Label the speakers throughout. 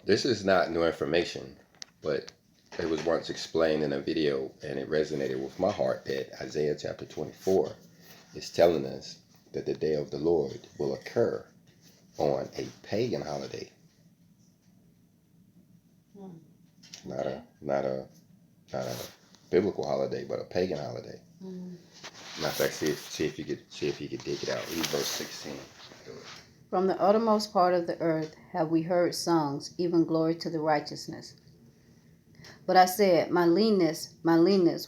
Speaker 1: this is not new information, but it was once explained in a video, and it resonated with my heart that Isaiah chapter 24 is telling us that the day of the Lord will occur on a pagan holiday. Not
Speaker 2: Okay.
Speaker 1: not a biblical holiday, but a pagan holiday. Matter of fact, see if you could dig it out. Read verse 16.
Speaker 2: From the uttermost part of the earth have we heard songs, even glory to the righteousness. But I said, my leanness,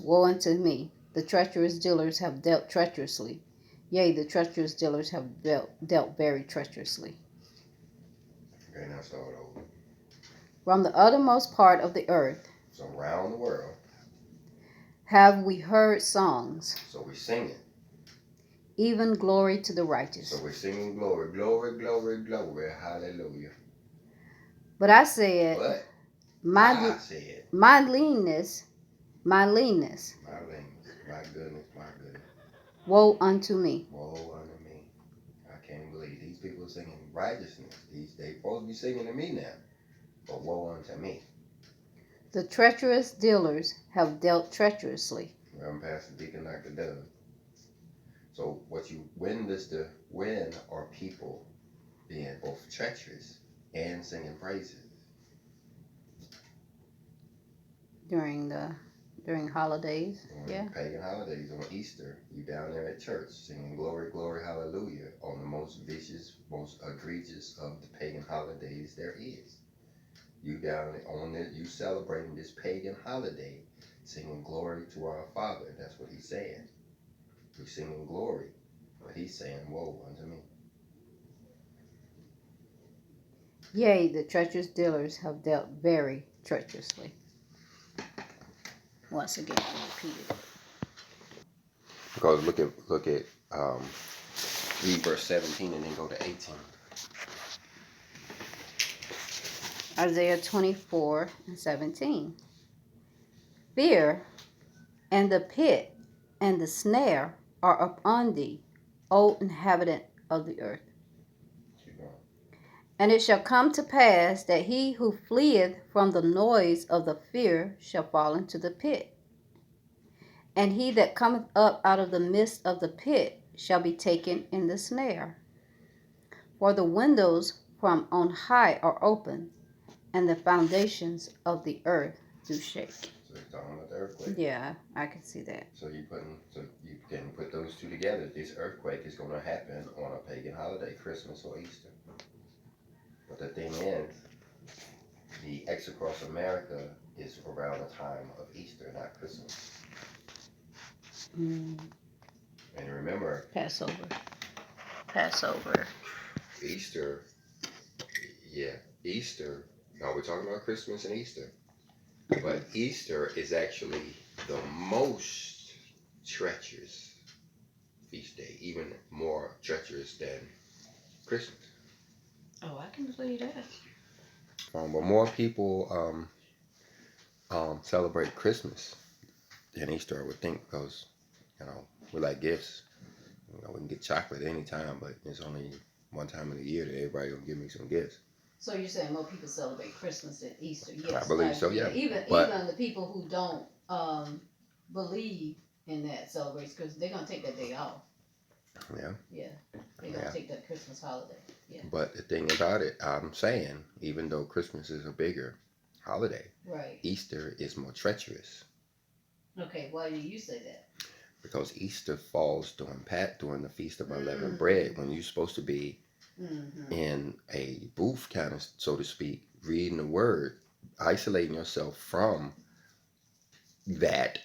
Speaker 2: woe unto me. The treacherous dealers have dealt treacherously. Yea, the treacherous dealers have dealt very treacherously.
Speaker 1: Okay, now start over.
Speaker 2: From the uttermost part of the earth,
Speaker 1: so around the world,
Speaker 2: have we heard songs.
Speaker 1: So we're singing.
Speaker 2: Even glory to the righteous.
Speaker 1: So we're singing glory, glory, glory, glory, hallelujah.
Speaker 2: But I said, my leanness,
Speaker 1: my goodness.
Speaker 2: Woe unto me.
Speaker 1: Woe unto me. I can't believe these people are singing righteousness. They supposed to be singing to me now. But woe unto me.
Speaker 2: The treacherous dealers have dealt treacherously.
Speaker 1: I'm Pastor Deacon Dr. Doug. So when are people being both treacherous and singing praises?
Speaker 2: During holidays.
Speaker 1: During pagan holidays, on Easter, you down there at church singing glory, glory, hallelujah on the most vicious, most egregious of the pagan holidays there is. You down on it, you celebrating this pagan holiday, singing glory to our Father. That's what he's saying. We're singing glory, but he's saying, woe unto me.
Speaker 2: Yea, the treacherous dealers have dealt very treacherously. Once again, repeated.
Speaker 1: Because look at read verse 17 and then go to 18.
Speaker 2: Isaiah 24 and 17. Fear and the pit and the snare are upon thee, O inhabitant of the earth. And it shall come to pass that he who fleeth from the noise of the fear shall fall into the pit. And he that cometh up out of the midst of the pit shall be taken in the snare. For the windows from on high are open, and the foundations of the earth do shake.
Speaker 1: So you're talking about the earthquake?
Speaker 2: Yeah, I can see that.
Speaker 1: So you can put those two together. This earthquake is going to happen on a pagan holiday, Christmas or Easter. But the thing is, the X across America is around the time of Easter, not Christmas. And remember,
Speaker 2: Passover.
Speaker 1: Easter. No, we're talking about Christmas and Easter. But Easter is actually the most treacherous feast day, even more treacherous than Christmas.
Speaker 2: Oh, I can believe that.
Speaker 1: But more people celebrate Christmas than Easter, I would think, because we like gifts. We can get chocolate anytime, but it's only one time in the year that everybody gonna give me some gifts.
Speaker 2: So you're saying more people celebrate Christmas than Easter? Yes,
Speaker 1: I believe so. Yeah.
Speaker 2: Even the people who don't believe in that celebrates because they're gonna take that day off.
Speaker 1: Yeah.
Speaker 2: Yeah. They're gonna take that Christmas holiday. Yeah.
Speaker 1: But the thing about it, I'm saying, even though Christmas is a bigger holiday,
Speaker 2: right,
Speaker 1: Easter is more treacherous.
Speaker 2: Okay, why do you say that?
Speaker 1: Because Easter falls during the Feast of Unleavened Bread, when you're supposed to be in a booth, kind of, so to speak, reading the Word, isolating yourself from that.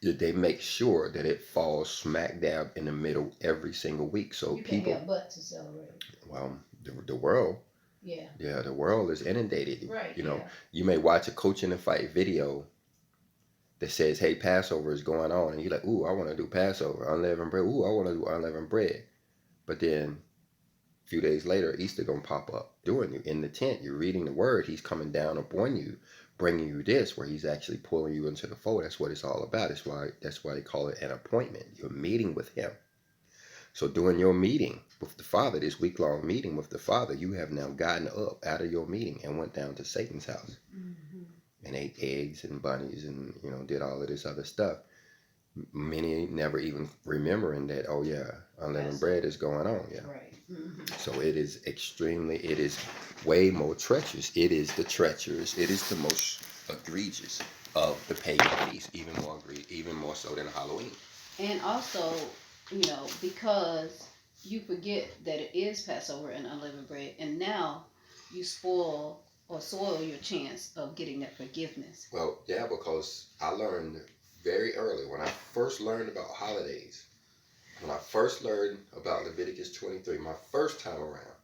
Speaker 1: They make sure that it falls smack dab in the middle every single week, so
Speaker 2: you
Speaker 1: people
Speaker 2: can't help but to celebrate.
Speaker 1: Well, the world. Yeah, the world is inundated. Right. You may watch a Coach in the Fight video that says, hey, Passover is going on, and you're like, ooh, I want to do Passover, unleavened bread. Ooh, I want to do unleavened bread. But then a few days later, Easter gonna pop up doing you in the tent. You're reading the Word. He's coming down upon you, bringing you this, where he's actually pulling you into the fold. That's what it's all about. That's why they call it an appointment. You're meeting with him. So during your meeting with the Father, this week-long meeting with the Father, you have now gotten up out of your meeting and went down to Satan's house and ate eggs and bunnies and, did all of this other stuff. Many never even remembering that, oh yeah, unleavened bread is going on. Yeah.
Speaker 2: Right.
Speaker 1: So it is way more treacherous. It is the most egregious of the pagan feasts, even more so than Halloween.
Speaker 2: And also, because you forget that it is Passover and unleavened bread, and now you spoil or soil your chance of getting that forgiveness.
Speaker 1: Well, yeah, because I learned very early when I first learned about holidays, when I first learned about Leviticus 23, my first time around,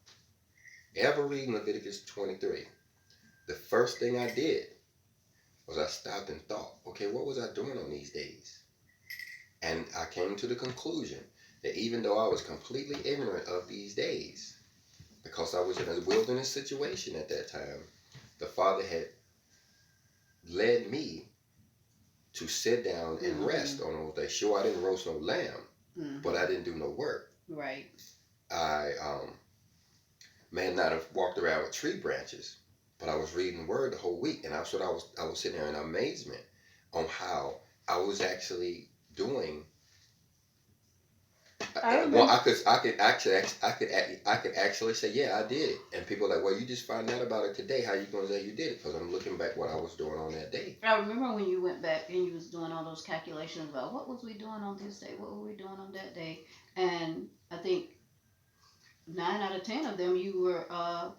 Speaker 1: ever reading Leviticus 23, the first thing I did was I stopped and thought, okay, what was I doing on these days? And I came to the conclusion that even though I was completely ignorant of these days, because I was in a wilderness situation at that time, the Father had led me to sit down and rest on those days. Sure, I didn't roast no lamb, but I didn't do no work.
Speaker 2: Right.
Speaker 1: I may not have walked around with tree branches, but I was reading the Word the whole week, and I was sitting there in amazement on how I was actually doing. I could actually say, yeah, I did it. And people are like, well, you just found out about it today. How you gonna say you did it? Because I'm looking back what I was doing on that day.
Speaker 2: I remember when you went back and you was doing all those calculations about what was we doing on this day, what were we doing on that day, and I think 9 out of 10 of them you were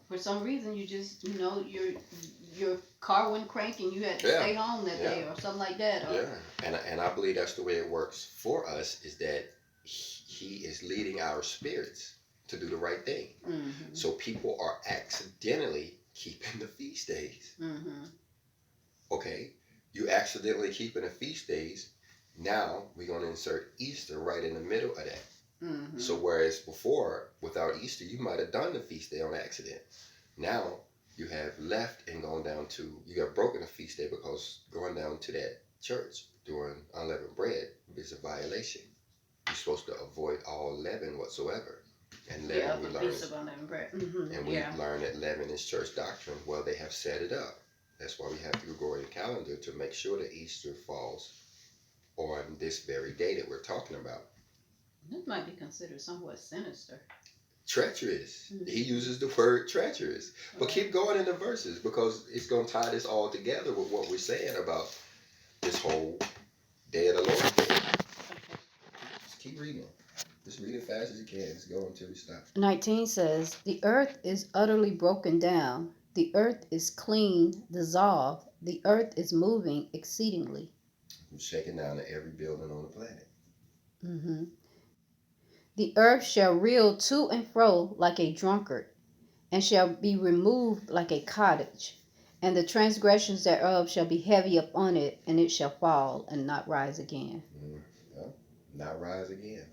Speaker 2: for some reason you just your car wouldn't crank and you had to stay home that day or something like that.
Speaker 1: And I believe that's the way it works for us, is that he is leading our spirits to do the right thing. So people are accidentally keeping the feast days. Okay, you accidentally keeping the feast days. Now we're going to insert Easter right in the middle of that. So whereas before, without Easter, you might have done the feast day on accident. Now you have left and gone down to, you have broken a feast day because going down to that church during unleavened bread is a violation. You're supposed to avoid all leaven whatsoever. And leaven, we learned,
Speaker 2: of unleavened bread.
Speaker 1: And we learned that leaven is church doctrine. Well, they have set it up. That's why we have the Gregorian calendar to make sure that Easter falls on this very day that we're talking about.
Speaker 2: This might be considered somewhat sinister.
Speaker 1: Treacherous. He uses the word treacherous. But keep going in the verses, because it's going to tie this all together with what we're saying about this whole Day of the Lord Day. Just keep reading. Just read it fast as you can. Just go until we stop.
Speaker 2: 19 says, the earth is utterly broken down. The earth is clean, dissolved. The earth is moving exceedingly.
Speaker 1: I'm shaking down to every building on the planet.
Speaker 2: The earth shall reel to and fro like a drunkard, and shall be removed like a cottage, and the transgressions thereof shall be heavy upon it, and it shall fall and not rise again.
Speaker 1: Not rise again.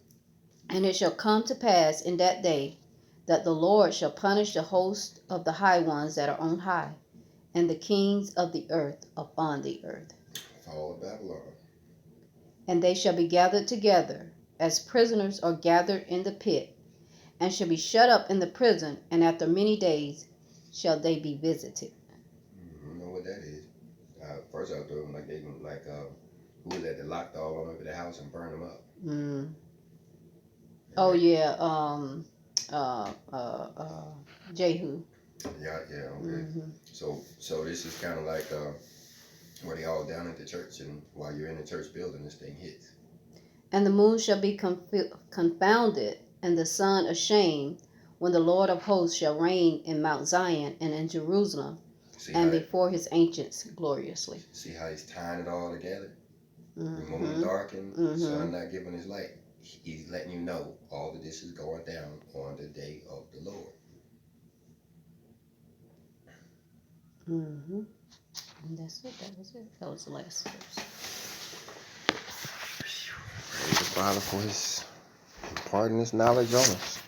Speaker 2: And it shall come to pass in that day that the Lord shall punish the host of the high ones that are on high, and the kings of the earth upon the earth.
Speaker 1: Fall of Babylon.
Speaker 2: And they shall be gathered together, as prisoners are gathered in the pit, and shall be shut up in the prison, and after many days shall they be visited.
Speaker 1: You know what that is? First I was doing who was that locked all on over the house and burned them up?
Speaker 2: Oh yeah, Jehu.
Speaker 1: Yeah, okay. So this is kind of like where they all down at the church, and while you're in the church building, this thing hits.
Speaker 2: And the moon shall be confounded, and the sun ashamed, when the Lord of hosts shall reign in Mount Zion and in Jerusalem, and before his ancients gloriously.
Speaker 1: See how he's tying it all together? The moon darkened, sun not giving his light. He's letting you know all of this is going down on the day of the Lord.
Speaker 2: And that's it. That was it. That was the last verse.
Speaker 1: Praise the Father for his imparting his knowledge on us.